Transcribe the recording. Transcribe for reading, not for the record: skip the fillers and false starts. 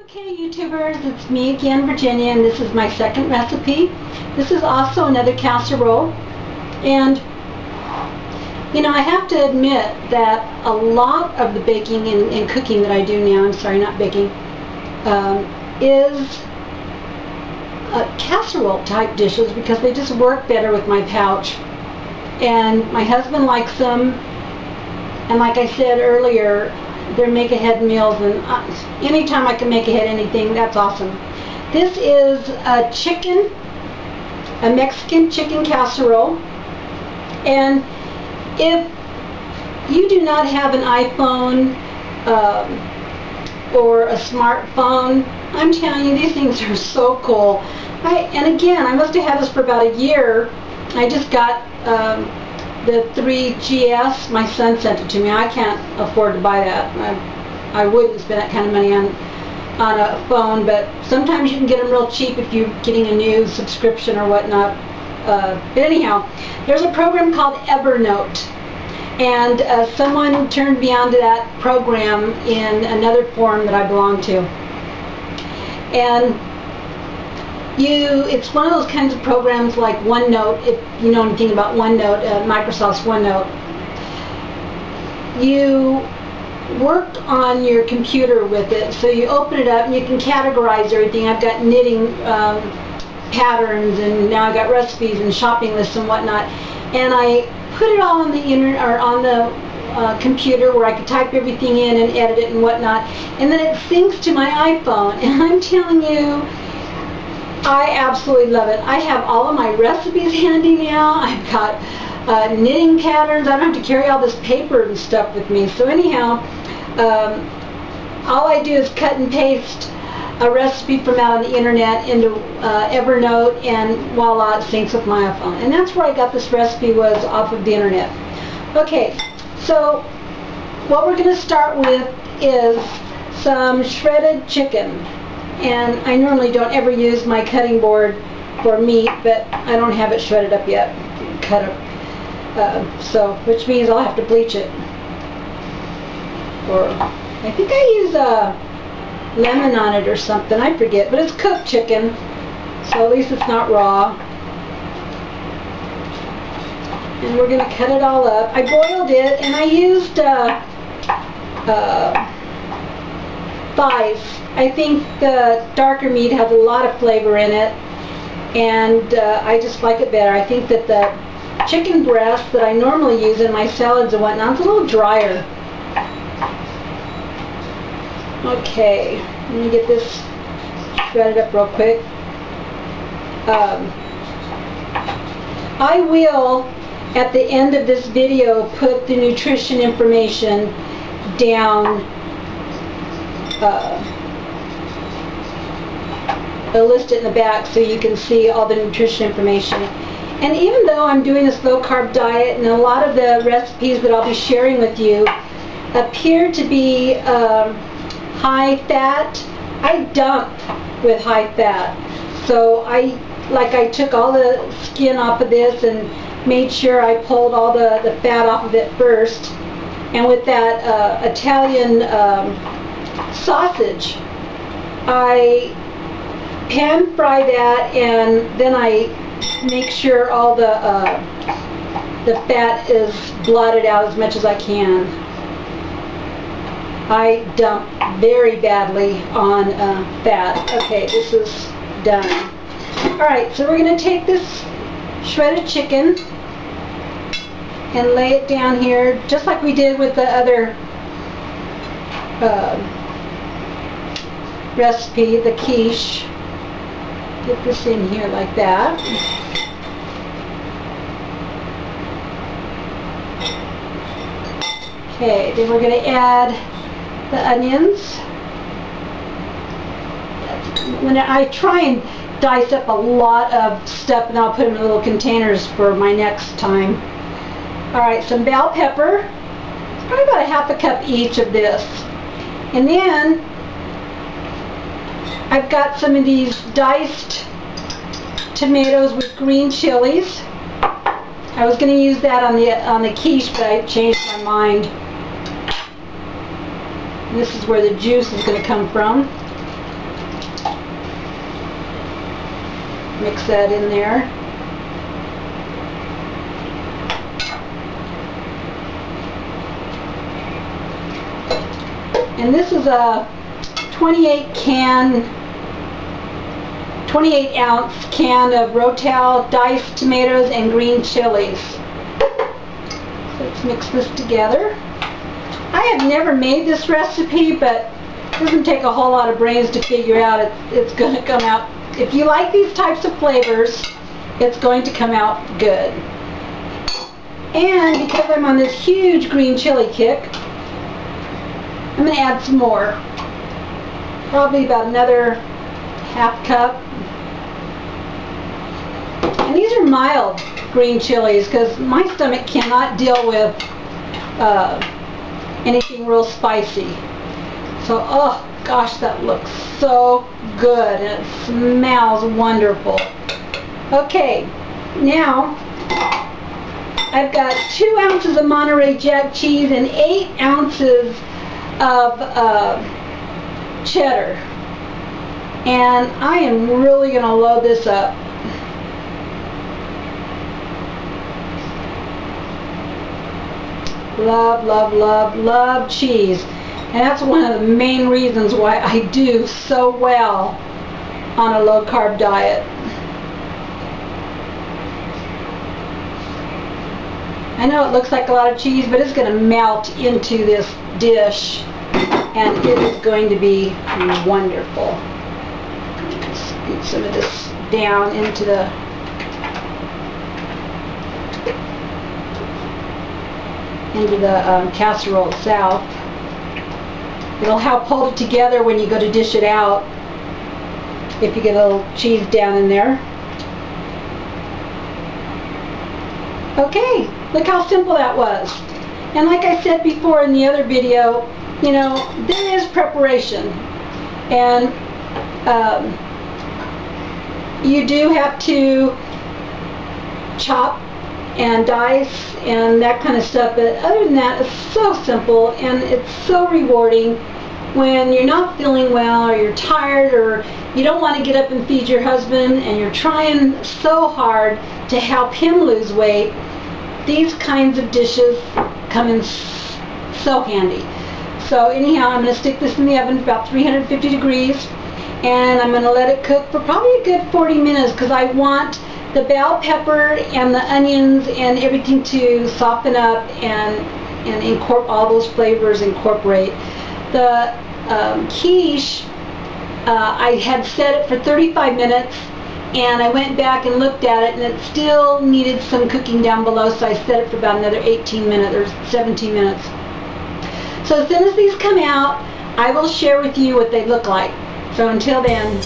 Okay, YouTubers, it's me again, Virginia, and this is my second recipe. This is also another casserole, and you know, I have to admit that a lot of the baking and cooking that I do now, I'm sorry, not baking, is casserole type dishes because they just work better with my pouch. And my husband likes them, and like I said earlier, they're make-ahead meals, and anytime I can make ahead anything, that's awesome. This is a Mexican chicken casserole, and if you do not have an iPhone or a smartphone, I'm telling you, these things are so cool. And again, I must have had this for about a year. I just got the 3GS. My son sent it to me. I can't afford to buy that. I wouldn't spend that kind of money on a phone, but sometimes you can get them real cheap if you're getting a new subscription or whatnot. But anyhow, there's a program called Evernote, and someone turned me on to that program in another forum that I belong to. And it's one of those kinds of programs like OneNote, if you know anything about OneNote, Microsoft's OneNote. You work on your computer with it, so you open it up and you can categorize everything. I've got knitting patterns, and now I've got recipes and shopping lists and whatnot, and I put it all on the internet or on the computer where I could type everything in and edit it and whatnot, and then it syncs to my iPhone, and I'm telling you, I absolutely love it. I have all of my recipes handy now. I've got knitting patterns. I don't have to carry all this paper and stuff with me. So anyhow, all I do is cut and paste a recipe from out on the internet into Evernote, and voila, it syncs with my iPhone. And that's where I got this recipe, was off of the internet. Okay, so what we're going to start with is some shredded chicken. And I normally don't ever use my cutting board for meat, but I don't have it shredded up yet. Cut up, which means I'll have to bleach it. Or I think I use lemon on it or something. I forget, but it's cooked chicken, so at least it's not raw. And we're going to cut it all up. I boiled it, and I used thighs. I think the darker meat has a lot of flavor in it, and I just like it better. I think that the chicken breast that I normally use in my salads and whatnot is a little drier. Okay, let me get this shredded up real quick. I will, at the end of this video, put the nutrition information down, I'll list it in the back so you can see all the nutrition information. And even though I'm doing this low carb diet, and a lot of the recipes that I'll be sharing with you appear to be high fat, I dump with high fat. So I took all the skin off of this and made sure I pulled all the fat off of it first. And with that Italian sausage, I pan fry that, and then I make sure all the fat is blotted out as much as I can. I dump very badly on fat. Okay, this is done. Alright, so we're going to take this shredded chicken and lay it down here just like we did with the other recipe, the quiche. Get this in here like that. Okay, then we're going to add the onions. When I try and dice up a lot of stuff, and I'll put them in little containers for my next time. Alright, some bell pepper. It's probably about a half a cup each of this. And then I've got some of these diced tomatoes with green chilies. I was going to use that on the quiche, but I changed my mind. And this is where the juice is going to come from. Mix that in there. And this is a 28 ounce can of Rotel diced tomatoes and green chilies. So let's mix this together. I have never made this recipe, but it doesn't take a whole lot of brains to figure out it's going to come out. If you like these types of flavors, it's going to come out good. And because I'm on this huge green chili kick, I'm going to add some more. Probably about another half cup. And these are mild green chilies because my stomach cannot deal with anything real spicy. So, oh gosh, that looks so good and it smells wonderful. Okay, now I've got 2 ounces of Monterey Jack cheese and 8 ounces of cheddar. And I am really going to load this up. Love, love, love, love cheese. And that's one of the main reasons why I do so well on a low-carb diet. I know it looks like a lot of cheese, but it's going to melt into this dish, and it is going to be wonderful. Scoot some of this down into the casserole itself. It'll help hold it together when you go to dish it out if you get a little cheese down in there. Okay, look how simple that was. And like I said before in the other video, you know, there is preparation. And you do have to chop and dice and that kind of stuff, but other than that, it's so simple and it's so rewarding when you're not feeling well or you're tired or you don't want to get up and feed your husband and you're trying so hard to help him lose weight. These kinds of dishes come in so handy. So anyhow, I'm going to stick this in the oven for about 350 degrees and I'm going to let it cook for probably a good 40 minutes because I want the bell pepper and the onions and everything to soften up and incorporate all those flavors. Incorporate the quiche. I had set it for 35 minutes and I went back and looked at it and it still needed some cooking down below, so I set it for about another 18 minutes or 17 minutes. So as soon as these come out, I will share with you what they look like. So until then,